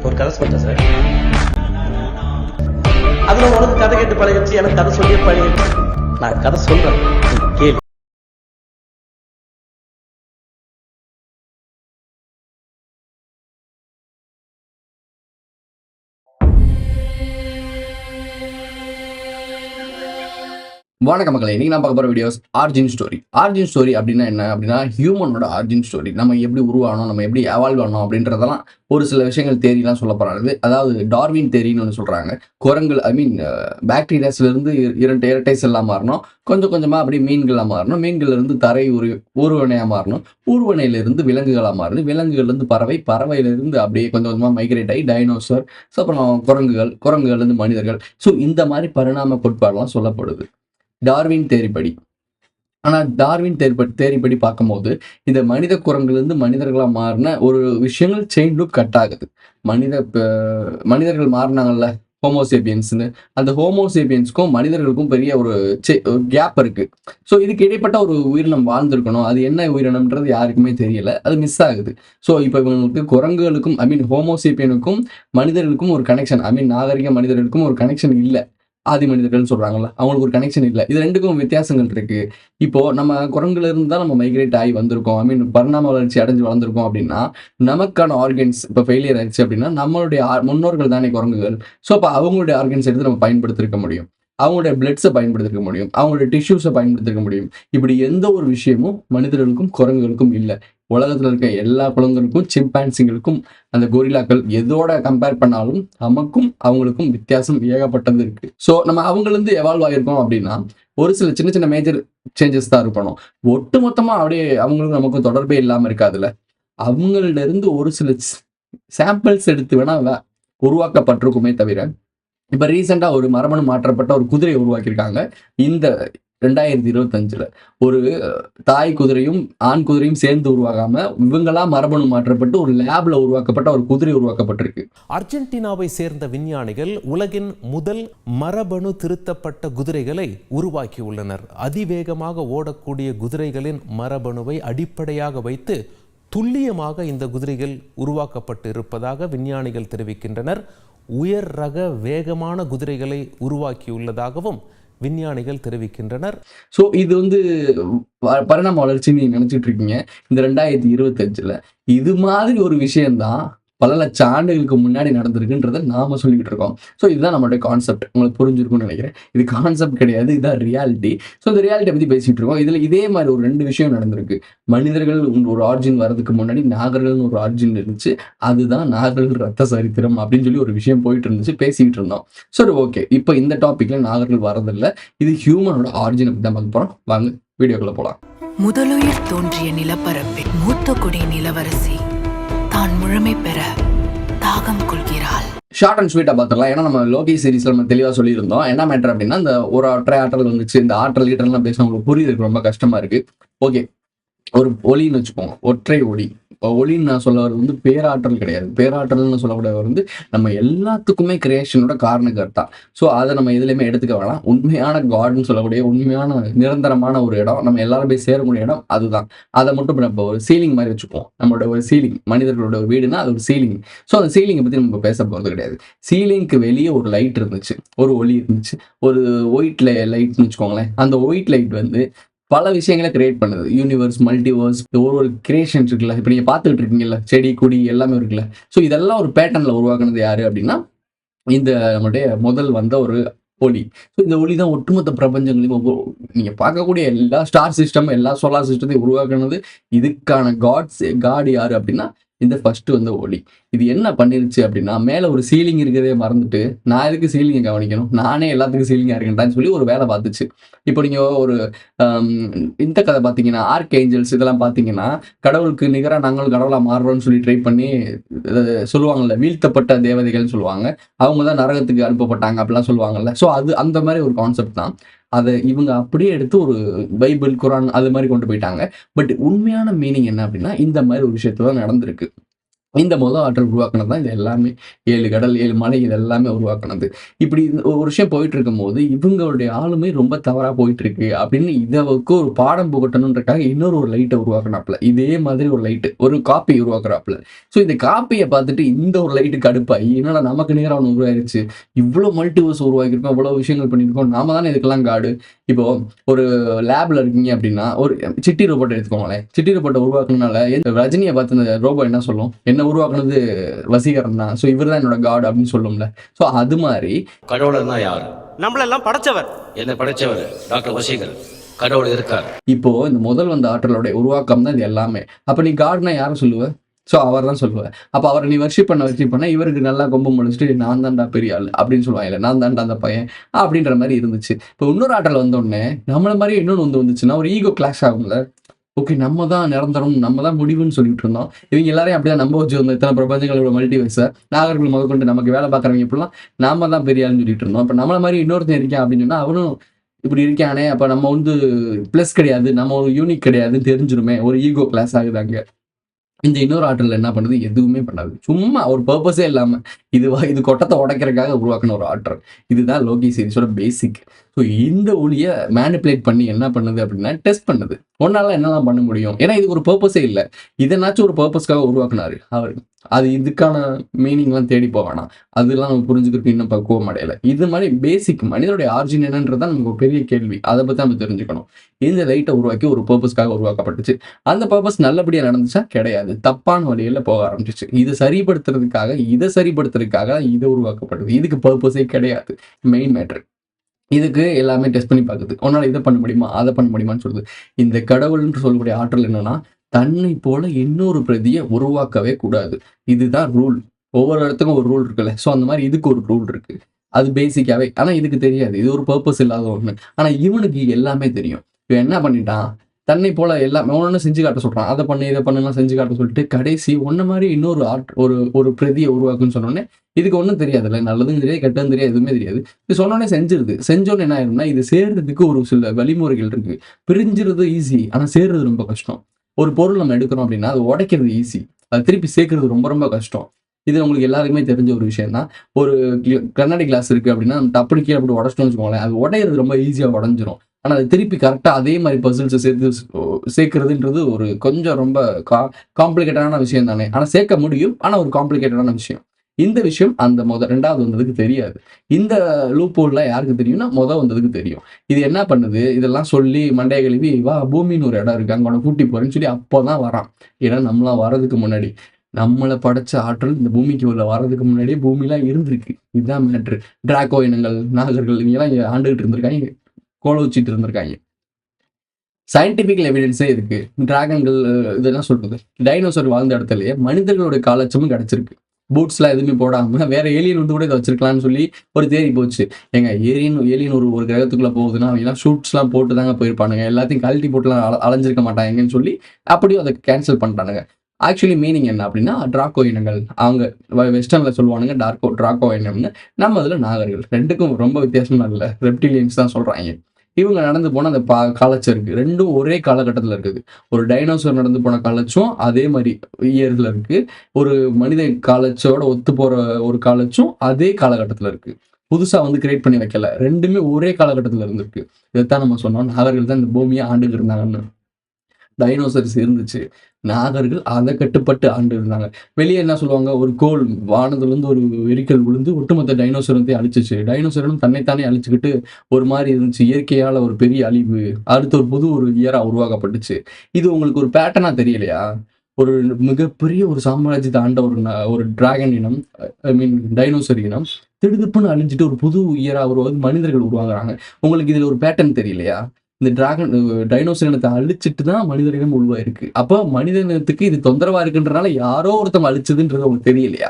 ஒரு கதை சொல்லிட்டேன் சார். அதுல உனக்கு கதை கேட்டு பழகிடுச்சு, எனக்கு கதை சொல்லியே பழகிடுச்சு. நான் கதை சொல்றேன், கேளு. வணக்க மக்களே, இன்னைக்கு நான் பார்க்க போகிற videos origin story. Origin story அப்படின்னா என்ன அப்படின்னா, ஹியூமனோட ஆர்ஜின் ஸ்டோரி. நம்ம எப்படி உருவானோம், நம்ம எப்படி எவால்வ் ஆனோம் அப்படின்றதெல்லாம் ஒரு சில விஷயங்கள் தேரிலாம் சொல்ல போகிறாங்க. அதாவது டார்வின் தேரின்னு ஒன்று சொல்கிறாங்க. குரங்கள் பாக்டீரியாஸ்லேருந்து இரட்டை செல்லாக மாறணும், கொஞ்சம் கொஞ்சமாக அப்படி மீன்களாக மாறணும், மீன்கள்லேருந்து தரை ஊர்வனையாக மாறணும், ஊர்வனையிலிருந்து விலங்குகளாக மாறணும், விலங்குகள்லேருந்து பறவையிலிருந்து அப்படியே கொஞ்சம் கொஞ்சமாக மைக்ரேட் ஆகி டைனோசர், ஸோ அப்புறம் குரங்குகள்லேருந்து மனிதர்கள். ஸோ இந்த மாதிரி பரிணாம கோட்பாடெல்லாம் சொல்லப்படுது டார்வின் தேரிப்படி. ஆனால் டார்வின் தேரிப்படி பார்க்கும்போது இந்த மனித குரங்குலேருந்து மனிதர்களாக மாறின ஒரு விஷயங்கள் செயின் லூப் கட் ஆகுது. மனிதர்கள் மாறினாங்கல்ல ஹோமோசேபியன்ஸ்னு, அந்த ஹோமோசேபியன்ஸ்க்கும் மனிதர்களுக்கும் பெரிய ஒரு கேப் இருக்கு. ஸோ இதுக்கு இடைப்பட்ட ஒரு உயிரினம் வாழ்ந்திருக்கணும். அது என்ன உயிரினம்ன்றது யாருக்குமே தெரியல, அது மிஸ் ஆகுது. ஸோ இப்போ இவங்களுக்கு குரங்குகளுக்கும் ஹோமோசேபியனுக்கும் மனிதர்களுக்கும் ஒரு கனெக்ஷன், நாகரிக மனிதர்களுக்கும் ஒரு கனெக்ஷன் இல்லை. ஆதி மனிதர்கள்னு சொல்றாங்கல்ல, அவங்களுக்கு ஒரு கனெக்ஷன் இல்லை. இது ரெண்டுக்கும் வித்தியாசங்கள் இருக்கு. இப்போ நம்ம குரங்குல இருந்து தான் நம்ம மைக்ரேட் ஆகி வந்திருக்கோம், பரிணாம வளர்ச்சி அடைஞ்சு வளர்ந்துருக்கோம் அப்படின்னா நமக்கான ஆர்கன்ஸ் இப்போ ஃபெயிலியர் ஆயிடுச்சு அப்படின்னா நம்மளுடைய முன்னோர்கள் தானே குரங்குகள். ஸோ அப்போ அவங்களுடைய ஆர்கன்ஸ் எடுத்து நம்ம பயன்படுத்திருக்க முடியும், அவங்களுடைய பிளட்ஸை பயன்படுத்திருக்க முடியும், அவங்களுடைய டிஷ்யூஸை பயன்படுத்திருக்க முடியும். இப்படி எந்த ஒரு விஷயமும் மனிதர்களுக்கும் குரங்குகளுக்கும் இல்லை. உலகத்தில் இருக்க எல்லா குழந்தைகளுக்கும் சிம்பான்சிங்களுக்கும் அந்த கொரில்லாக்கள் எதோட கம்பேர் பண்ணாலும் நமக்கும் அவங்களுக்கும் வித்தியாசம் ஏகப்பட்டது இருக்கு. ஸோ நம்ம அவங்களிருந்து எவால்வ் ஆகிருக்கோம் அப்படின்னா ஒரு சில சின்ன சின்ன மேஜர் சேஞ்சஸ் தான் இருக்கணும். ஒட்டு மொத்தமாக அப்படியே அவங்களுக்கும் நமக்கும் தொடர்பே இல்லாமல் இருக்காதுல்ல. அவங்கள்ட இருந்து ஒரு சில சாம்பிள்ஸ் எடுத்து வேணா உருவாக்கப்பட்டிருக்குமே தவிர, இப்போ ரீசெண்டாக ஒரு மரபணு மாற்றப்பட்ட ஒரு குதிரையை உருவாக்கியிருக்காங்க. இந்த 2025 ஒரு தாய் குதிரையும் ஆண் குதிரையும் சேர்ந்து உருவாகாம இவங்களா மரபணு மாற்றப்பட்டு ஒரு லேப்ல உருவாக்கப்பட்ட ஒரு குதிரை உருவாக்கப்பட்டிருக்கு. அர்ஜென்டினாவை சேர்ந்த விஞ்ஞானிகள் உலகின் முதல் மரபணு திருத்தப்பட்ட குதிரைகளை உருவாக்கியுள்ளனர். அதிவேகமாக ஓடக்கூடிய குதிரைகளின் மரபணுவை அடிப்படையாக வைத்து துல்லியமாக இந்த குதிரைகள் உருவாக்கப்பட்டு இருப்பதாக விஞ்ஞானிகள் தெரிவிக்கின்றனர். உயர் ரக வேகமான குதிரைகளை உருவாக்கியுள்ளதாகவும் விஞ்ஞானிகள் தெரிவிக்கின்றனர். ஸோ இது பரிணாம வளர்ச்சின்னு நீங்க நினைச்சிட்டு இருக்கீங்க. இந்த 2025 இது மாதிரி ஒரு விஷயம்தான் பல லட்சம் ஆண்டுகளுக்கு முன்னாடி நடந்திருக்குன்றதை நாம சொல்லிக்கிட்டு இருக்கோம். ஸோ இதுதான் நம்மளுடைய கான்செப்ட். உங்களுக்கு புரிஞ்சிருக்கும்னு நினைக்கிறேன். இது கான்செப்ட் கிடையாது, இதுதான் ரியாலிட்டி. ஸோ இந்த ரியாலிட்டியை பற்றி பேசிட்டு இருக்கோம். இதில் இதே மாதிரி ஒரு 2 விஷயம் நடந்திருக்கு. மனிதர்கள் ஒரு ஆர்ஜின் வர்றதுக்கு முன்னாடி நாகர்கள்னு ஒரு ஆர்ஜின் இருந்துச்சு. அதுதான் நாகர்கள் ரத்த சரித்திரம் அப்படின்னு சொல்லி ஒரு விஷயம் போயிட்டு இருந்துச்சு, பேசிக்கிட்டு இருந்தோம். சரி, ஓகே. இப்போ இந்த டாபிக்ல நாகர்கள் வரதில்லை, இது ஹியூமனோட ஆர்ஜினை பற்றி தான் பார்க்க போகிறோம். வாங்க வீடியோக்குள்ள போகலாம். முதலுயிர் தோன்றிய நிலப்பரப்பில் மூத்த குடி நிலவரசி தான் முழுமை பெற தாகம் கொள்கிறாள். ஷார்ட் அண்ட் ஸ்வீட்டா பார்த்துடலாம். ஏன்னா நம்ம லோகி சீரீஸ்ல நம்ம தெளிவா சொல்லியிருந்தோம். என்ன மேட்டர் அப்படின்னா, இந்த ஒரு ஒற்றை ஆற்றல் வந்துச்சு, இந்த ஆற்றல் கீட்டர்லாம் பேச உங்களுக்கு புரியுது, ரொம்ப கஷ்டமா இருக்கு. ஓகே, ஒரு ஒளின்னு வச்சுக்கோங்க, ஒற்றை ஒளி. ஒளின்னு நான் சொல்ல வர்றது பேராற்றல் கிடையாது. பேராற்றல்னு சொல்லக்கூடாது நம்ம எல்லாத்துக்குமே கிரியேஷனோட காரணக்கர்த்தா. ஸோ அதை நம்ம எதுலையுமே எடுத்துக்க வேணாம். உண்மையான காட்னு சொல்லக்கூடிய உண்மையான நிரந்தரமான ஒரு இடம், நம்ம எல்லாரும் போய் சேரக்கூடிய இடம் அதுதான். அதை மட்டும் நம்ம ஒரு சீலிங் மாதிரி வச்சுப்போம். நம்மளோட ஒரு சீலிங், மனிதர்களோட ஒரு வீடுனா அது ஒரு சீலிங். ஸோ அந்த சீலிங்கை பற்றி நம்ம பேச போகிறது கிடையாது. சீலிங்க்கு வெளியே ஒரு லைட் இருந்துச்சு, ஒரு ஒளி இருந்துச்சு, ஒரு ஒயிட் லைட்னு வச்சுக்கோங்களேன். அந்த ஒயிட் லைட் பல விஷயங்களை கிரியேட் பண்ணுது. யூனிவர்ஸ், மல்டிவர்ஸ், ஒரு கிரியேஷன்ஸ் இருக்குல்ல. இப்போ நீங்கள் பார்த்துக்கிட்டு இருக்கீங்கல்ல, செடி கொடி எல்லாமே இருக்குல்ல. ஸோ இதெல்லாம் ஒரு பேட்டர்னில் உருவாக்குனது யாரு அப்படின்னா இந்த நம்மளுடைய முதல் வந்த ஒரு ஒளி. ஸோ இந்த ஒளி தான் ஒட்டுமொத்த பிரபஞ்சங்களையும் நீங்கள் பார்க்கக்கூடிய எல்லா ஸ்டார் சிஸ்டம், எல்லா சோலார் சிஸ்டத்தையும் உருவாக்குனது. இதுக்கான காட் யாரு அப்படின்னா இந்த ஃபர்ஸ்ட் வந்த ஒளி. இது என்ன பண்ணிருச்சு அப்படின்னா, மேலே ஒரு சீலிங் இருக்கிறதே மறந்துட்டு நான் எதுக்கு சீலிங்கை கவனிக்கணும், நானே எல்லாத்துக்கும் சீலிங்காக இருக்கேன்டான்னு சொல்லி ஒரு வேலை பார்த்துச்சு. இப்போ நீங்கள் ஒரு இந்த கதை பார்த்தீங்கன்னா, ஆர்க் ஏஞ்சல்ஸ் இதெல்லாம் பார்த்தீங்கன்னா, கடவுளுக்கு நிகராக நாங்களும் கடவுளாக மாறுறோம்னு சொல்லி ட்ரை பண்ணி சொல்லுவாங்கல்ல, வீழ்த்தப்பட்ட தேவதைகள்னு சொல்லுவாங்க. அவங்க தான் நரகத்துக்கு அனுப்பப்பட்டாங்க அப்படிலாம் சொல்லுவாங்கல்ல. ஸோ அது அந்த மாதிரி ஒரு கான்செப்ட் தான். அதை இவங்க அப்படியே எடுத்து ஒரு பைபிள், குரான் அது மாதிரி கொண்டு போயிட்டாங்க. பட் உண்மையான மீனிங் என்ன அப்படின்னா, இந்த மாதிரி ஒரு விஷயத்துல தான் நடந்திருக்கு. இந்த முதல் ஆற்றல் உருவாக்குனது தான் இது எல்லாமே. 7 கடல், 7 மலை இது எல்லாமே உருவாக்குனது. இப்படி ஒரு விஷயம் போயிட்டு இருக்கும்போது, இவங்களுடைய ஆளுமை ரொம்ப தவறா போயிட்டு இருக்கு அப்படின்னு இதற்கு ஒரு பாடம் புகட்டணுன்றக்காக இன்னொரு ஒரு லைட்ட உருவாக்குனாப்ல. இதே மாதிரி ஒரு லைட், ஒரு காப்பி உருவாக்குறாப்ல. ஸோ இந்த காப்பிய பார்த்துட்டு இந்த ஒரு லைட்டு கடுப்பாயி, என்னடா நமக்கு நேரா ஒண்ணு உருவாயிருச்சு. இவ்ளோ மல்டிவர்ஸ் உருவாக்கியிருக்கோம், இவ்வளோ விஷயங்கள் பண்ணியிருக்கோம். நாம தானே இதுக்கெல்லாம் காடு. இப்போ ஒரு லேப்ல இருக்கீங்க அப்படின்னா, ஒரு சிட்டி ரோபோட்ட எடுத்துக்கோங்களேன். சிட்டி ரோபோட்ட உருவாக்குனனால ரஜினிய பார்த்து அந்த ரோபோ என்ன சொல்லும்? என்ன உருவாக்குனது வசீகரன் தான். ஸோ இவர் தான் என்னோட காட் அப்படின்னு சொல்லும்ல. ஸோ அது மாதிரி கடவுளர்னா யாரு? நம்மளெல்லாம் படைச்சவர். என்ன படைச்சவர்? டாக்டர் வசீகர். கடவுள் இருக்கார். இப்போ இந்த முதல் வந்த ஆற்றலோட உருவாக்கம் தான் இது எல்லாமே. அப்ப நீ காட்னா யாரை சொல்லுவ? ஸோ அவர் தான் சொல்லுவேன். அப்போ அவரை நீ வர்ஷிப் பண்ண இவருக்கு நல்லா கொம்பு முளைச்சிட்டு நான் தான்டா பெரிய ஆள் அப்படின்னு சொல்லுவாங்க. நான் தான்டா அந்த பையன் அப்படின்ற மாதிரி இருந்துச்சு. இப்போ இன்னொரு ஆற்றல் வந்தோடனே நம்மள மாதிரி இன்னொன்று வந்துச்சுன்னா ஒரு ஈகோ கிளாஷ் ஆகும்ல. ஓகே, நம்ம தான் நிரந்தரம், நம்ம தான் முடிவுன்னு சொல்லிட்டு இருந்தோம். இவங்க எல்லாரையும் அப்படிதான் நம்ப வச்சு வந்தோம். இத்தனை பிரபஞ்சங்களோட மல்டிவர்ஸை நாகர்கள் முதற்கொண்டு நமக்கு வேலை பார்க்குறவங்க இப்படிலாம் நாம தான் பெரிய ஆளுன்னு சொல்லிட்டு இருந்தோம். இப்போ நம்மள மாதிரி இன்னொருத்தன் இருக்கான் அப்படின்னு சொன்னா அவனும் இப்படி இருக்கானே, அப்போ நம்ம வந்து ப்ளஸ் கிடையாது, நம்ம ஒரு யூனிக் கிடையாதுன்னு தெரிஞ்சிருமே. ஒரு ஈகோ கிளாஸ் ஆகுதாங்க. இந்த இன்னொரு ஆற்றல் என்ன பண்ணுது? எதுவுமே பண்ணாது. சும்மா ஒரு பர்பஸே இல்லாம இது கொட்டத்தை உடைக்கிறதுக்காக உருவாக்குன ஒரு ஆற்றல். இதுதான் லோகி சீரிஸோட பேசிக். ஸோ இந்த ஒளியை மேனிப்புலேட் பண்ணி என்ன பண்ணுது அப்படின்னா டெஸ்ட் பண்ணுது. ஒன்னால என்னெல்லாம் பண்ண முடியும்? ஏன்னா இதுக்கு ஒரு பர்பஸே இல்லை. இதனாச்சும் ஒரு பர்பஸ்க்காக உருவாக்குனாரு அவர். அது இதுக்கான மீனிங்லாம் தேடி போவேணாம். அதெல்லாம் நம்ம புரிஞ்சுக்கிறதுக்கு இன்னும் பக்குவம் அடையலை. இது மாதிரி பேசிக் மனிதனுடைய ஆர்ஜின் என்னன்றதான் நமக்கு ஒரு பெரிய கேள்வி. அதை பற்றி நம்ம தெரிஞ்சுக்கணும். இந்த லைட்டை உருவாக்கி ஒரு பர்பஸ்க்காக உருவாக்கப்பட்டுச்சு. அந்த பர்பஸ் நல்லபடியா நடந்துச்சா? கிடையாது. தப்பான வழியில போக ஆரம்பிச்சிச்சு. இதை சரிப்படுத்துறதுக்காக இது உருவாக்கப்படுது. இதுக்கு பர்பஸே கிடையாது. Main matter. இதுக்கு எல்லாமே டெஸ்ட் பண்ணி பார்க்குது. உன்னால இதை பண்ண முடியுமா, அதை பண்ண முடியுமான்னு சொல்லுது. இந்த கடவுள்னு சொல்லக்கூடிய ஆற்றல் என்னன்னா, தன்னை போல இன்னொரு பிரதியை உருவாக்கவே கூடாது. இதுதான் ரூல். ஒவ்வொரு இடத்துக்கும் ஒரு ரூல் இருக்குல்ல. ஸோ அந்த மாதிரி இதுக்கு ஒரு ரூல் இருக்கு. அது பேசிக்காவே. ஆனா இதுக்கு தெரியாது. இது ஒரு பர்பஸ் இல்லாத ஒண்ணு. ஆனா இவனுக்கு எல்லாமே தெரியும். இவன் என்ன பண்ணிட்டான்? தன்னை போல எல்லாமே ஒன்று செஞ்சு காட்ட சொல்றான். அதை பண்ணு, இதை பண்ணலாம் செஞ்சு காட்ட சொல்லிட்டு கடைசி ஒன்ன மாதிரி இன்னொரு ஒரு பிரதியை உருவாக்குன்னு சொன்னோடனே இதுக்கு ஒன்றும் தெரியாதுல்ல. நல்லதும் தெரியாது, கெட்டதும் தெரியாது, எதுவுமே தெரியாது. இது சொன்னோடனே செஞ்சிருது. செஞ்சோன்னு என்ன ஆயிரும்னா, இது சேர்றதுக்கு ஒரு சில வழிமுறைகள் இருக்கு. பிரிஞ்சிருது ஈஸி, ஆனா சேர்றது ரொம்ப கஷ்டம். ஒரு பொருள் நம்ம எடுக்கிறோம் அப்படின்னா அது உடைக்கிறது ஈஸி, அது திருப்பி சேர்க்கறது ரொம்ப ரொம்ப கஷ்டம். இது உங்களுக்கு எல்லாருக்குமே தெரிஞ்ச ஒரு விஷயம் தான். ஒரு கண்ணாடி கிளாஸ் இருக்கு அப்படின்னா நம்ம டப்புனு கீழே அப்படி உடச்சிட்டோம்னு வச்சுக்கோங்களேன், அது உடையிறது ரொம்ப ஈஸியாக உடஞ்சிரும். ஆனா அது திருப்பி கரெக்டா அதே மாதிரி பசில்ஸை சேர்க்கிறதுன்றது ஒரு கொஞ்சம் ரொம்ப காம்ப்ளிகேட்டடான விஷயம் தானே. ஆனா சேர்க்க முடியும், ஆனா ஒரு காம்ப்ளிகேட்டடான விஷயம். இந்த விஷயம் அந்த ரெண்டாவது வந்ததுக்கு தெரியாது. இந்த லூப் ஹோல்ல யாருக்கு தெரியும்னா வந்ததுக்கு தெரியும். இது என்ன பண்ணுது? இதெல்லாம் சொல்லி மண்டைய கழுவி வா பூமின்னு ஒரு இடம் இருக்கு, அங்க உன கூட்டி போறேன்னு சொல்லி அப்போதான் வரான். ஏன்னா நம்மளாம் வர்றதுக்கு முன்னாடி, நம்மளை படைச்ச ஆற்றல் இந்த பூமிக்கு உள்ள வர்றதுக்கு முன்னாடியே பூமிலாம் இருந்திருக்கு. இதுதான் மேட்ரு. டிராக்கோ இனங்கள், நாகர்கள் இவங்கெல்லாம் இங்க ஆண்டுகிட்டு இருந்திருக்காங்க, கோல வச்சுட்டு இருந்திருக்காங்க. சயின்டிபிக்கல் எவிடன்ஸே இருக்கு. டிராகன்கள் இதெல்லாம் சொல்றது, டைனோசர் வாழ்ந்த இடத்துலயே மனிதர்களுடைய காலச்சமும் கிடைச்சிருக்கு. பூட்ஸ்லாம் எதுவுமே போடாம வேற ஏலியன் வந்து கூட இதை வச்சிருக்கலாம்னு சொல்லி ஒரு தேடி போச்சு. ஏங்க ஏலியன் ஒரு கிரகத்துக்குள்ள போகுதுன்னா அவங்க எல்லாம் ஷூட்ஸ்லாம் போட்டு தாங்க போயிருப்பானுங்க, எல்லாத்தையும் கழட்டி போட்டுலாம் அலைஞ்சிருக்க மாட்டாங்கன்னு சொல்லி அப்படியும் அதை கேன்சல் பண்ணிட்டானுங்க. ஆக்சுவலி மீனிங் என்ன அப்படின்னா ட்ராக்கோ இனங்கள், அவங்க வெஸ்டர்ன்ல சொல்லுவானுங்க ட்ராக்கோ இனம்னு. நம்ம அதுல நாகர்கள். ரெண்டுக்கும் ரொம்ப வித்தியாசமா இல்லை, ரெப்டிலியன்ஸ் தான் சொல்றாங்க. இவங்க நடந்து போன அந்த காலச்சும் இருக்கு. ரெண்டும் ஒரே காலகட்டத்தில் இருக்குது. ஒரு டைனோசர் நடந்து போன காலச்சும் அதே மாதிரி இயர்ல இருக்கு. ஒரு மனித காலச்சோட ஒத்து போற ஒரு காலச்சும் அதே காலகட்டத்தில் இருக்கு. புதுசா வந்து கிரியேட் பண்ணி வைக்கல. ரெண்டுமே ஒரே காலகட்டத்தில் இருந்திருக்கு. இதைத்தான் நம்ம சொன்னோம், நாகர்கள் தான் இந்த பூமியை ஆண்டுகிட்டு இருந்தாங்கன்னு. டைனோசர்ஸ் இருந்துச்சு, நாகர்கள் அதை கட்டுப்பட்டு ஆண்டு இருந்தாங்க. வெளியே என்ன சொல்லுவாங்க, ஒரு கோல் வானத்துல இருந்து ஒரு எரிக்கல் விழுந்து ஒட்டுமொத்த டைனோசரத்தை அழிச்சிச்சு. டைனோசரும் தன்னைத்தானே அழிச்சுக்கிட்டு ஒரு மாதிரி இருந்துச்சு. இயற்கையால ஒரு பெரிய அழிவு, அடுத்து ஒரு புது ஒரு இயரா உருவாக்கப்பட்டுச்சு. இது உங்களுக்கு ஒரு பேட்டர்னா தெரியலையா? ஒரு மிகப்பெரிய ஒரு சாம்ராஜ்யத்தை ஆண்ட ஒரு டிராகன் இனம், ஐ மீன் டைனோசர் இனம் திடுதுப்புன்னு அழிஞ்சிட்டு ஒரு புது இயரா உருவாகுது, மனிதர்கள் உருவாகுறாங்க. உங்களுக்கு இதுல ஒரு பேட்டர்ன் தெரியலையா? இந்த டைனோசர் இனத்தை அழிச்சிட்டு தான் மனிதனிடம் உருவாயிருக்கு. அப்போ மனித இனத்துக்கு இது தொந்தரவா இருக்குன்றனால யாரோ ஒருத்தவங்க அழிச்சதுன்றது உங்களுக்கு தெரியலையா?